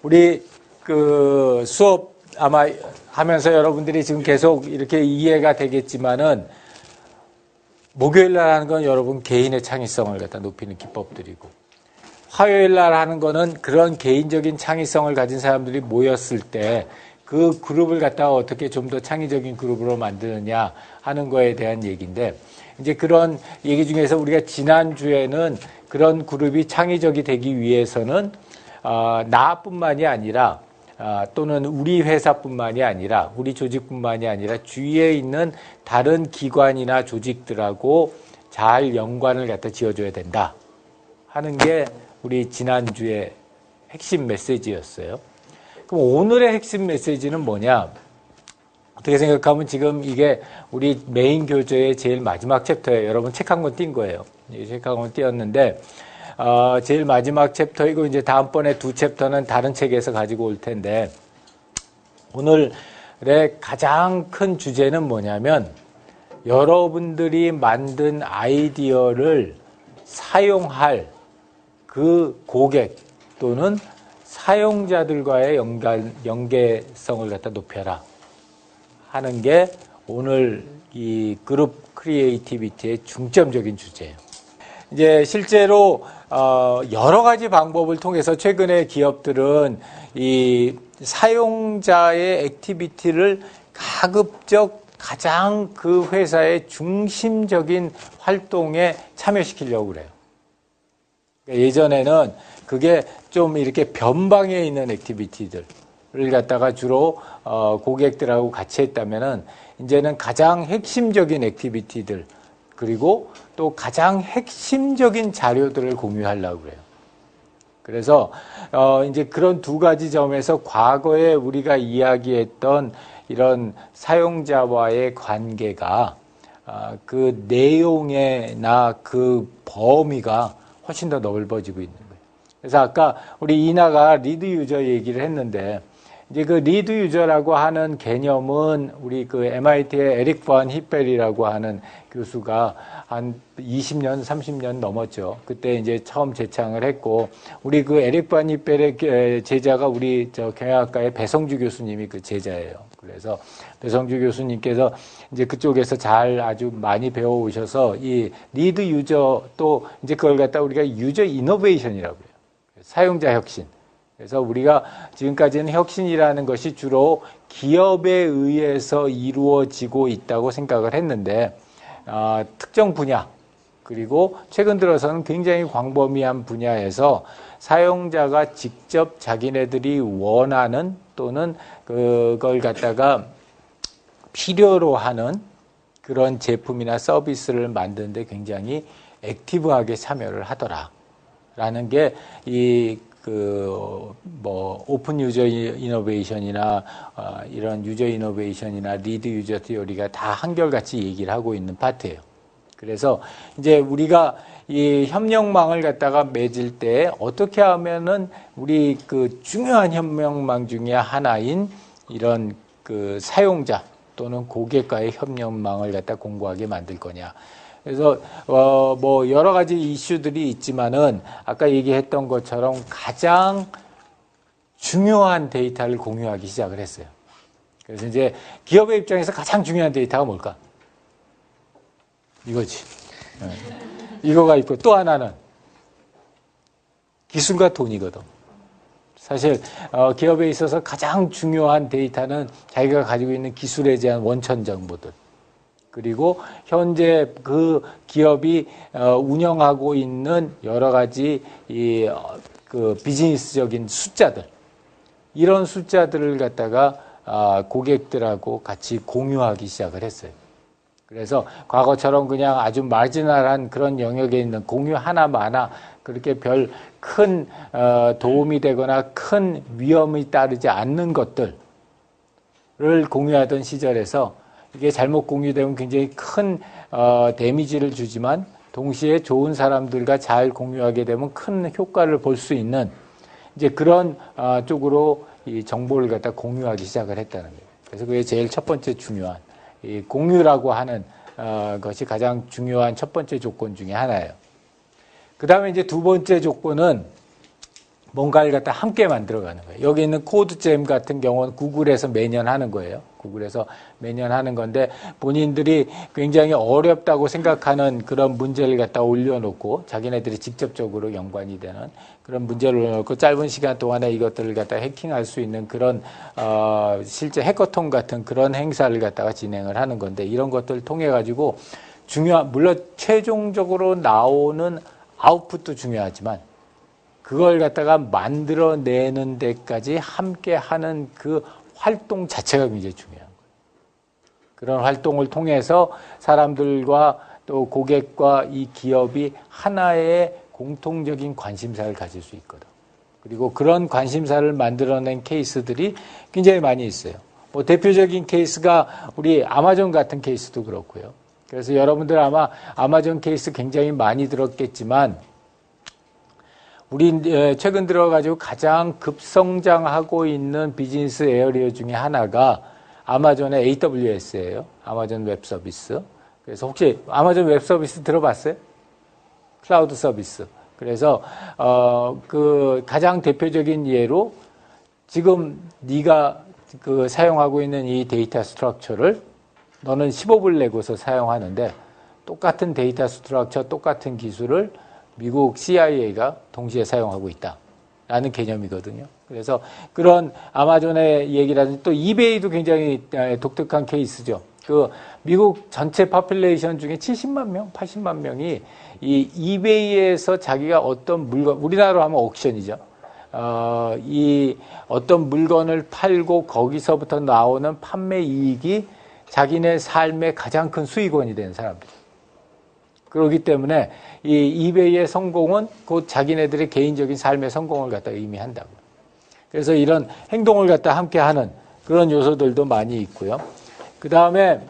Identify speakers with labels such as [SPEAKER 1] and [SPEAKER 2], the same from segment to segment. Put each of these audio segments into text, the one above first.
[SPEAKER 1] 우리 그 수업 아마 하면서 여러분들이 지금 계속 이렇게 이해가 되겠지만은 목요일 날 하는 건 여러분 개인의 창의성을 갖다 높이는 기법들이고 화요일 날 하는 거는 그런 개인적인 창의성을 가진 사람들이 모였을 때 그 그룹을 갖다가 어떻게 좀 더 창의적인 그룹으로 만드느냐 하는 거에 대한 얘기인데 이제 그런 얘기 중에서 우리가 지난주에는 그런 그룹이 창의적이 되기 위해서는 나뿐만이 아니라 또는 우리 회사뿐만이 아니라 우리 조직뿐만이 아니라 주위에 있는 다른 기관이나 조직들하고 잘 연관을 갖다 지어줘야 된다 하는 게 우리 지난주의 핵심 메시지였어요. 그럼 오늘의 핵심 메시지는 뭐냐? 어떻게 생각하면 지금 이게 우리 메인 교재의 제일 마지막 챕터예요. 여러분 책 한 권 띈 거예요. 책 한 권 띄었는데 제일 마지막 챕터이고 이제 다음번에 두 챕터는 다른 책에서 가지고 올 텐데 오늘의 가장 큰 주제는 뭐냐면 여러분들이 만든 아이디어를 사용할 그 고객 또는 사용자들과의 연계성을 갖다 높여라 하는 게 오늘 이 그룹 크리에이티비티의 중점적인 주제예요. 이제 실제로 여러 가지 방법을 통해서 최근에 기업들은 이 사용자의 액티비티를 가급적 가장 그 회사의 중심적인 활동에 참여시키려고 그래요. 예전에는 그게 좀 이렇게 변방에 있는 액티비티들을 갖다가 주로 고객들하고 같이 했다면은 이제는 가장 핵심적인 액티비티들 그리고 또 가장 핵심적인 자료들을 공유하려고 그래요. 그래서 이제 그런 두 가지 점에서 과거에 우리가 이야기했던 이런 사용자와의 관계가 그 내용이나 그 범위가 훨씬 더 넓어지고 있는 거예요. 그래서 아까 우리 이나가 리드 유저 얘기를 했는데 이제 그 리드 유저라고 하는 개념은 우리 그 MIT의 에릭 번 히펠이라고 하는 교수가 한 20년, 30년 넘었죠. 그때 이제 처음 제창을 했고 우리 그 에릭 번 히펠의 제자가 우리 저 경영학과의 배성주 교수님이 그 제자예요. 그래서 배성주 교수님께서 이제 그쪽에서 잘 아주 많이 배워 오셔서 이 리드 유저 또 이제 그걸 갖다 우리가 유저 이노베이션이라고 해요. 사용자 혁신. 그래서 우리가 지금까지는 혁신이라는 것이 주로 기업에 의해서 이루어지고 있다고 생각을 했는데 특정 분야 그리고 최근 들어서는 굉장히 광범위한 분야에서 사용자가 직접 자기네들이 원하는 또는 그걸 갖다가 필요로 하는 그런 제품이나 서비스를 만드는데 굉장히 액티브하게 참여를 하더라라는 게 이 오픈 유저 이노베이션이나 이런 유저 이노베이션이나 리드 유저 티오리가 다 한결같이 얘기를 하고 있는 파트예요. 그래서 이제 우리가 이 협력망을 갖다가 맺을 때 어떻게 하면은 우리 그 중요한 협력망 중에 하나인 이런 그 사용자 또는 고객과의 협력망을 갖다 공고하게 만들 거냐. 그래서 뭐 여러 가지 이슈들이 있지만은 아까 얘기했던 것처럼 가장 중요한 데이터를 공유하기 시작을 했어요. 그래서 이제 기업의 입장에서 가장 중요한 데이터가 뭘까? 이거지. 이거가 있고 또 하나는 기술과 돈이거든. 사실 기업에 있어서 가장 중요한 데이터는 자기가 가지고 있는 기술에 대한 원천 정보들. 그리고 현재 그 기업이 운영하고 있는 여러 가지 그 비즈니스적인 숫자들 이런 숫자들을 갖다가 고객들하고 같이 공유하기 시작을 했어요. 그래서 과거처럼 그냥 아주 마지널한 그런 영역에 있는 공유 하나마나 그렇게 별 큰 도움이 되거나 큰 위험이 따르지 않는 것들을 공유하던 시절에서 이게 잘못 공유되면 굉장히 큰 데미지를 주지만 동시에 좋은 사람들과 잘 공유하게 되면 큰 효과를 볼 수 있는 이제 그런 쪽으로 이 정보를 갖다 공유하기 시작을 했다는 거예요. 그래서 그게 제일 첫 번째 중요한 이 공유라고 하는 것이 가장 중요한 첫 번째 조건 중에 하나예요. 그 다음에 이제 두 번째 조건은 뭔가를 갖다 함께 만들어가는 거예요. 여기 있는 코드잼 같은 경우는 구글에서 매년 하는 거예요. 구글에서 매년 하는 건데 본인들이 굉장히 어렵다고 생각하는 그런 문제를 갖다 올려놓고 자기네들이 직접적으로 연관이 되는 그런 문제를 올려놓고 짧은 시간 동안에 이것들을 갖다 해킹할 수 있는 그런 실제 해커톤 같은 그런 행사를 갖다가 진행을 하는 건데 이런 것들을 통해 가지고 물론 최종적으로 나오는 아웃풋도 중요하지만 그걸 갖다가 만들어내는 데까지 함께 하는 그 활동 자체가 굉장히 중요한 거예요. 그런 활동을 통해서 사람들과 또 고객과 이 기업이 하나의 공통적인 관심사를 가질 수 있거든. 그리고 그런 관심사를 만들어낸 케이스들이 굉장히 많이 있어요. 뭐 대표적인 케이스가 우리 아마존 같은 케이스도 그렇고요. 그래서 여러분들 아마 아마존 케이스 굉장히 많이 들었겠지만 우리 최근 들어가지고 가장 급성장하고 있는 비즈니스 에어리어 중에 하나가 아마존의 AWS예요. 아마존 웹 서비스. 그래서 혹시 아마존 웹 서비스 들어봤어요? 클라우드 서비스. 그래서 그 가장 대표적인 예로 지금 네가 그 사용하고 있는 이 데이터 스트럭처를 너는 15불 내고서 사용하는데 똑같은 데이터 스트럭처, 똑같은 기술을 미국 CIA가 동시에 사용하고 있다라는 개념이거든요. 그래서 그런 아마존의 얘기라든지 또 이베이도 굉장히 독특한 케이스죠. 그 미국 전체 퍼퓰레이션 중에 70만 명, 80만 명이 이 이베이에서 자기가 어떤 물건, 우리나라로 하면 옥션이죠. 이 어떤 물건을 팔고 거기서부터 나오는 판매 이익이 자기네 삶의 가장 큰 수익원이 되는 사람들. 그렇기 때문에 이 이베이의 성공은 곧 자기네들의 개인적인 삶의 성공을 갖다 의미한다고. 그래서 이런 행동을 갖다 함께 하는 그런 요소들도 많이 있고요. 그 다음에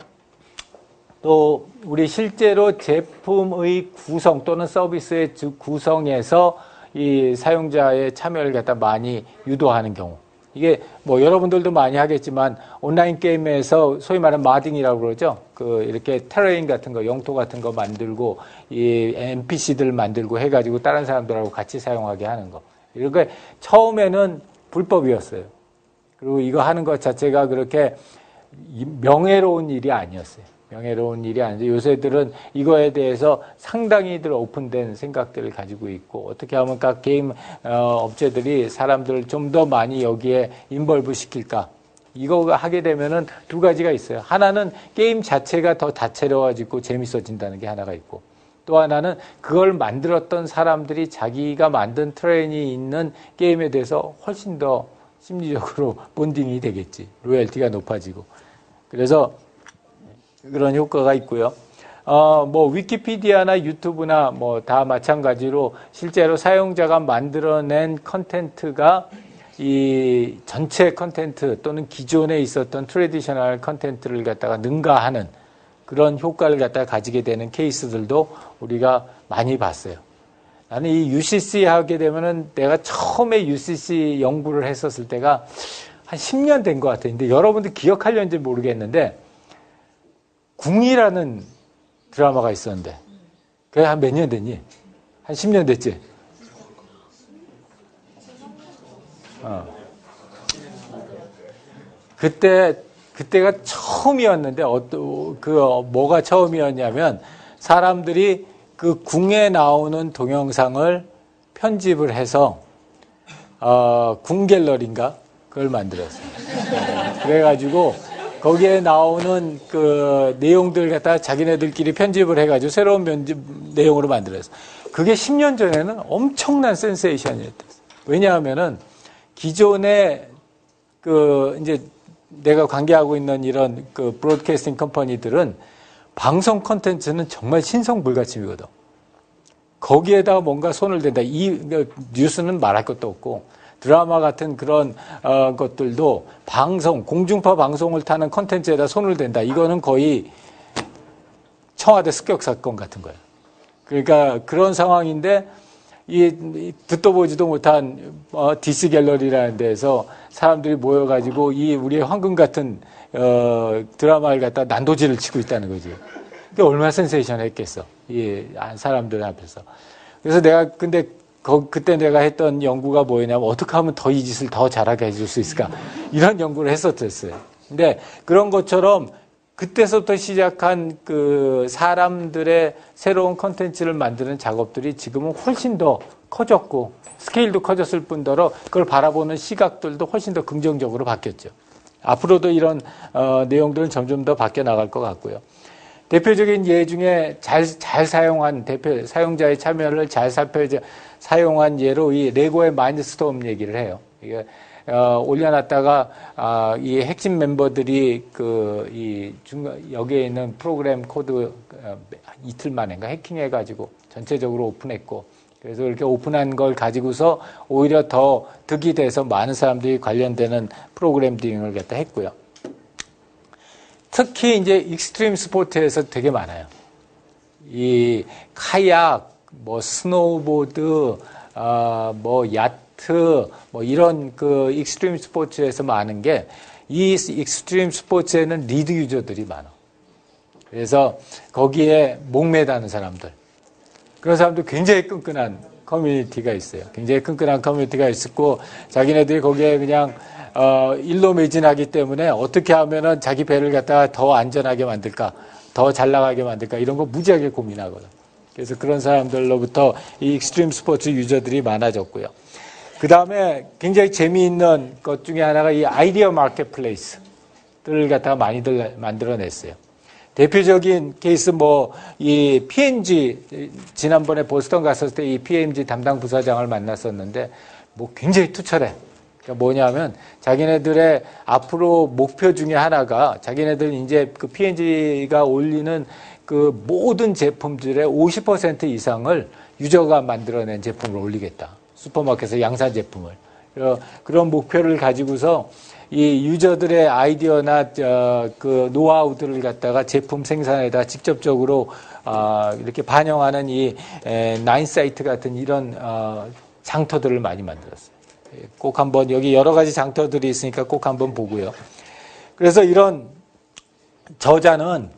[SPEAKER 1] 또 우리 실제로 제품의 구성 또는 서비스의 구성에서 이 사용자의 참여를 갖다 많이 유도하는 경우. 이게 뭐 여러분들도 많이 하겠지만 온라인 게임에서 소위 말하는 마딩이라고 그러죠. 그 이렇게 테레인 같은 거, 영토 같은 거 만들고 이 NPC들 만들고 해가지고 다른 사람들하고 같이 사용하게 하는 거. 이렇게 처음에는 불법이었어요. 그리고 이거 하는 것 자체가 그렇게 명예로운 일이 아니었어요. 명예로운 일이 아닌데 요새들은 이거에 대해서 상당히들 오픈된 생각들을 가지고 있고 어떻게 하면 각 게임 업체들이 사람들을 좀 더 많이 여기에 인벌브 시킬까 이거 하게 되면은 두 가지가 있어요. 하나는 게임 자체가 더 다채로워지고 재밌어진다는 게 하나가 있고 또 하나는 그걸 만들었던 사람들이 자기가 만든 트레인이 있는 게임에 대해서 훨씬 더 심리적으로 본딩이 되겠지. 로열티가 높아지고 그래서 그런 효과가 있고요. 뭐 위키피디아나 유튜브나 뭐 다 마찬가지로 실제로 사용자가 만들어낸 컨텐츠가 이 전체 컨텐츠 또는 기존에 있었던 트래디셔널 컨텐츠를 갖다가 능가하는 그런 효과를 갖다가 가지게 되는 케이스들도 우리가 많이 봤어요. 나는 이 UCC 하게 되면은 내가 처음에 UCC 연구를 했었을 때가 한 10년 된 것 같아요. 근데 여러분들 기억하려는지 모르겠는데 궁이라는 드라마가 있었는데 그게 한 몇 년 됐니? 한 10년 됐지? 그때가 처음이었는데 뭐가 처음이었냐면 사람들이 그 궁에 나오는 동영상을 편집을 해서 궁 갤러리인가 그걸 만들었어요. 그래가지고 거기에 나오는 그 내용들 갖다 자기네들끼리 편집을 해가지고 새로운 내용으로 만들었어요. 그게 10년 전에는 엄청난 센세이션이었어요. 왜냐하면은 기존에 이제 내가 관계하고 있는 이런 그 브로드캐스팅 컴퍼니들은 방송 콘텐츠는 정말 신성불가침이거든. 거기에다가 뭔가 손을 댄다. 이 뉴스는 말할 것도 없고 드라마 같은 그런 것들도 공중파 방송을 타는 콘텐츠에다 손을 댄다. 이거는 거의 청와대 습격 사건 같은 거예요. 그러니까 그런 상황인데 이 듣도 보지도 못한 디스 갤러리라는 데서 사람들이 모여가지고 이 우리의 황금 같은 드라마를 갖다 난도질을 치고 있다는 거지. 그게 얼마나 센세이션했겠어. 이 사람들 앞에서. 그래서 내가 근데 그때 내가 했던 연구가 뭐였냐면 어떻게 하면 더 이 짓을 더 잘하게 해줄 수 있을까 이런 연구를 했었어요. 근데 그런 것처럼 그때서부터 시작한 그 사람들의 새로운 컨텐츠를 만드는 작업들이 지금은 훨씬 더 커졌고 스케일도 커졌을 뿐더러 그걸 바라보는 시각들도 훨씬 더 긍정적으로 바뀌었죠. 앞으로도 이런 내용들은 점점 더 바뀌어 나갈 것 같고요. 대표적인 예 중에 잘 사용한 사용자의 참여를 잘 사용한 예로 이 레고의 마인드스톰 얘기를 해요. 이게 올려놨다가 이 핵심 멤버들이 여기에 있는 프로그램 코드 이틀 만인가 해킹해가지고 전체적으로 오픈했고 그래서 이렇게 오픈한 걸 가지고서 오히려 더 득이 돼서 많은 사람들이 관련되는 프로그래밍을 갖다 했고요. 특히 이제 익스트림 스포츠에서 되게 많아요. 이 카약, 뭐 스노우보드, 뭐 야트, 뭐 이런 그 익스트림 스포츠에서 많은 게 이 익스트림 스포츠에는 리드 유저들이 많아. 그래서 거기에 목매다는 사람들. 그런 사람도 굉장히 끈끈한 커뮤니티가 있어요. 굉장히 끈끈한 커뮤니티가 있었고 자기네들이 거기에 그냥 일로 매진하기 때문에 어떻게 하면은 자기 배를 갖다가 더 안전하게 만들까, 더 잘 나가게 만들까 이런 거 무지하게 고민하거든. 그래서 그런 사람들로부터 이 익스트림 스포츠 유저들이 많아졌고요. 그 다음에 굉장히 재미있는 것 중에 하나가 이 아이디어 마켓플레이스들을 갖다가 많이들 만들어냈어요. 대표적인 케이스 이 P&G 지난번에 보스턴 갔을 때 이 P&G 담당 부사장을 만났었는데 굉장히 투철해. 그러니까 뭐냐면 자기네들의 앞으로 목표 중에 하나가 자기네들 이제 그 P&G가 올리는 그 모든 제품들의 50% 이상을 유저가 만들어낸 제품을 올리겠다. 슈퍼마켓에서 양산 제품을. 그런 목표를 가지고서 이 유저들의 아이디어나 그 노하우들을 갖다가 제품 생산에다 직접적으로 이렇게 반영하는 이 나인사이트 같은 이런 장터들을 많이 만들었어요. 꼭 한번 여기 여러 가지 장터들이 있으니까 꼭 한번 보고요. 그래서 이런 저자는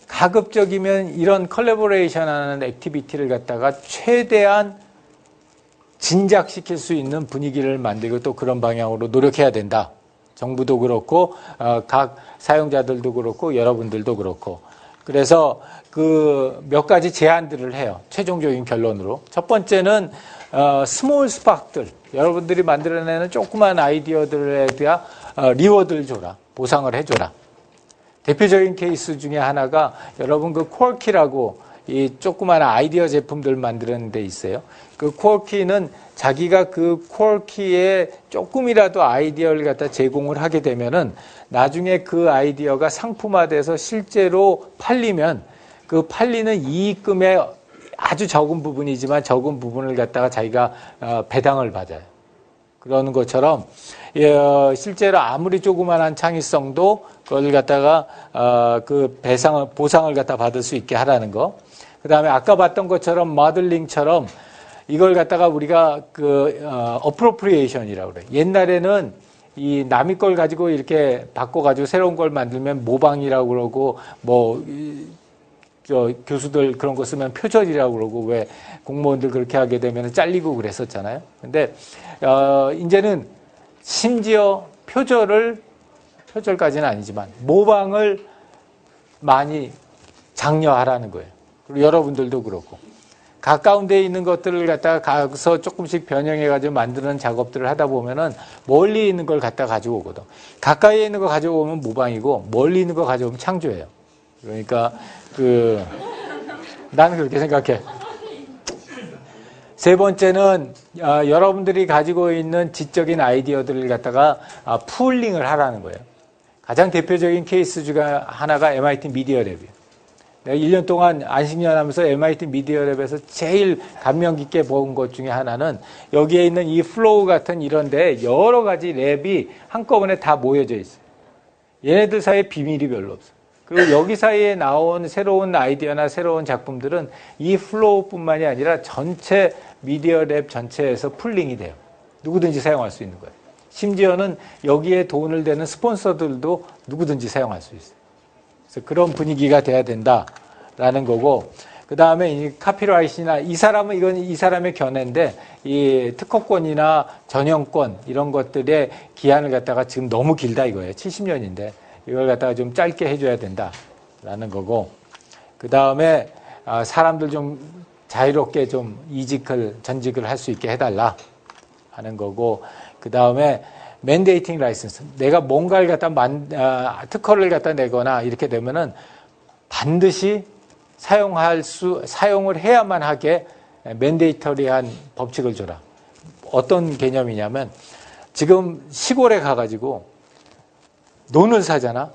[SPEAKER 1] 가급적이면 이런 컬래버레이션하는 액티비티를 갖다가 최대한 진작시킬 수 있는 분위기를 만들고 또 그런 방향으로 노력해야 된다. 정부도 그렇고 각 사용자들도 그렇고 여러분들도 그렇고 그래서 그 몇 가지 제안들을 해요. 최종적인 결론으로. 첫 번째는 스몰 스파크들 여러분들이 만들어내는 조그만 아이디어들에 대한 리워드를 줘라. 보상을 해줘라. 대표적인 케이스 중에 하나가 여러분 그 쿼키라고 이 조그만 아이디어 제품들 만드는 데 있어요. 그 쿼키는 자기가 그 쿼키에 조금이라도 아이디어를 갖다 제공을 하게 되면은 나중에 그 아이디어가 상품화돼서 실제로 팔리면 그 팔리는 이익금의 아주 적은 부분이지만 적은 부분을 갖다가 자기가 배당을 받아요. 그러는 것처럼 실제로 아무리 조그만한 창의성도 그걸 갖다가 그 보상을 갖다 받을 수 있게 하라는 거. 그 다음에 아까 봤던 것처럼 모델링처럼 이걸 갖다가 우리가 어프로프리에이션이라고 그래요. 옛날에는 이 남의 걸 가지고 이렇게 바꿔가지고 새로운 걸 만들면 모방이라고 그러고 교수들 그런 거 쓰면 표절이라고 그러고 왜 공무원들 그렇게 하게 되면 잘리고 그랬었잖아요. 근데 이제는 심지어 표절까지는 아니지만 모방을 많이 장려하라는 거예요. 그리고 여러분들도 그렇고 가까운 데에 있는 것들을 갖다가 가서 조금씩 변형해가지고 만드는 작업들을 하다 보면은 멀리 있는 걸 갖다 가지고 오거든. 가까이에 있는 거 가지고 오면 모방이고 멀리 있는 거 가져오면 창조예요. 그러니까 나는 그렇게 생각해. 세 번째는 여러분들이 가지고 있는 지적인 아이디어들을 갖다가 풀링을 하라는 거예요. 가장 대표적인 케이스 중에 하나가 MIT 미디어 랩이에요. 내가 1년 동안 안식년하면서 MIT 미디어 랩에서 제일 감명 깊게 본 것 중에 하나는 여기에 있는 이 플로우 같은 이런 데 여러 가지 랩이 한꺼번에 다 모여져 있어요. 얘네들 사이에 비밀이 별로 없어요. 그리고 여기 사이에 나온 새로운 아이디어나 새로운 작품들은 이 플로우뿐만이 아니라 전체 미디어 랩 전체에서 풀링이 돼요. 누구든지 사용할 수 있는 거예요. 심지어는 여기에 돈을 대는 스폰서들도 누구든지 사용할 수 있어요. 그래서 그런 분위기가 돼야 된다라는 거고 그 다음에 이 카피라이트나 이 사람은 이건 이 사람의 견해인데 이 특허권이나 전용권 이런 것들의 기한을 갖다가 지금 너무 길다 이거예요. 70년인데 이걸 갖다가 좀 짧게 해줘야 된다라는 거고 그 다음에 사람들 좀 자유롭게 좀 전직을 할 수 있게 해달라 하는 거고 그 다음에 맨데이팅 라이선스 내가 뭔가를 갖다 특허를 갖다 내거나 이렇게 되면은 반드시 사용을 해야만 하게 맨데이터리한 법칙을 줘라. 어떤 개념이냐면 지금 시골에 가가지고 논을 사잖아.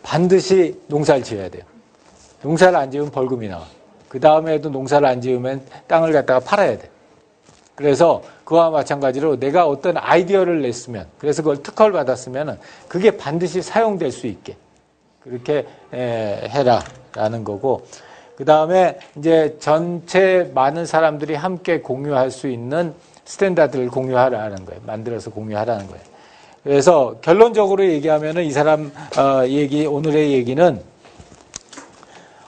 [SPEAKER 1] 반드시 농사를 지어야 돼요. 농사를 안 지으면 벌금이 나와. 그 다음에도 농사를 안 지으면 땅을 갖다가 팔아야 돼. 그래서 그와 마찬가지로 내가 어떤 아이디어를 냈으면 그래서 그걸 특허를 받았으면 그게 반드시 사용될 수 있게 그렇게 해라라는 거고 그 다음에 이제 전체 많은 사람들이 함께 공유할 수 있는 스탠다드를 공유하라는 거예요. 만들어서 공유하라는 거예요. 그래서 결론적으로 얘기하면은 이 사람 오늘의 얘기는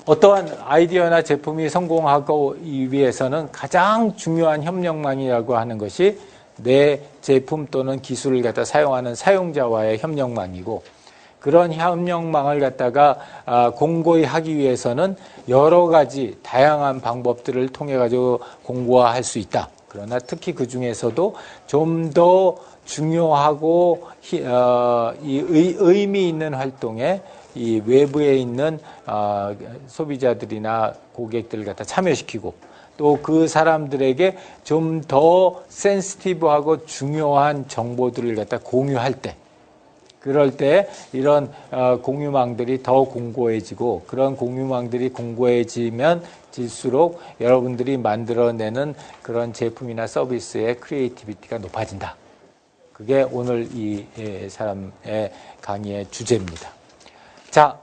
[SPEAKER 1] 어떠한 아이디어나 제품이 성공하기 위해서는 가장 중요한 협력망이라고 하는 것이 내 제품 또는 기술을 갖다 사용하는 사용자와의 협력망이고 그런 협력망을 갖다가 공고히 하기 위해서는 여러 가지 다양한 방법들을 통해 가지고 공고화할 수 있다. 그러나 특히 그 중에서도 좀 더 중요하고 의미 있는 활동에 이 외부에 있는 소비자들이나 고객들을 갖다 참여시키고 또 그 사람들에게 좀 더 센시티브하고 중요한 정보들을 갖다 공유할 때 그럴 때 이런 공유망들이 더 공고해지고 그런 공유망들이 공고해지면 질수록 여러분들이 만들어내는 그런 제품이나 서비스의 크리에이티비티가 높아진다. 그게 오늘 이 사람의 강의의 주제입니다. 자,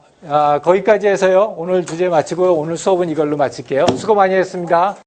[SPEAKER 1] 거기까지 해서요. 오늘 주제 마치고 오늘 수업은 이걸로 마칠게요. 수고 많이 했습니다.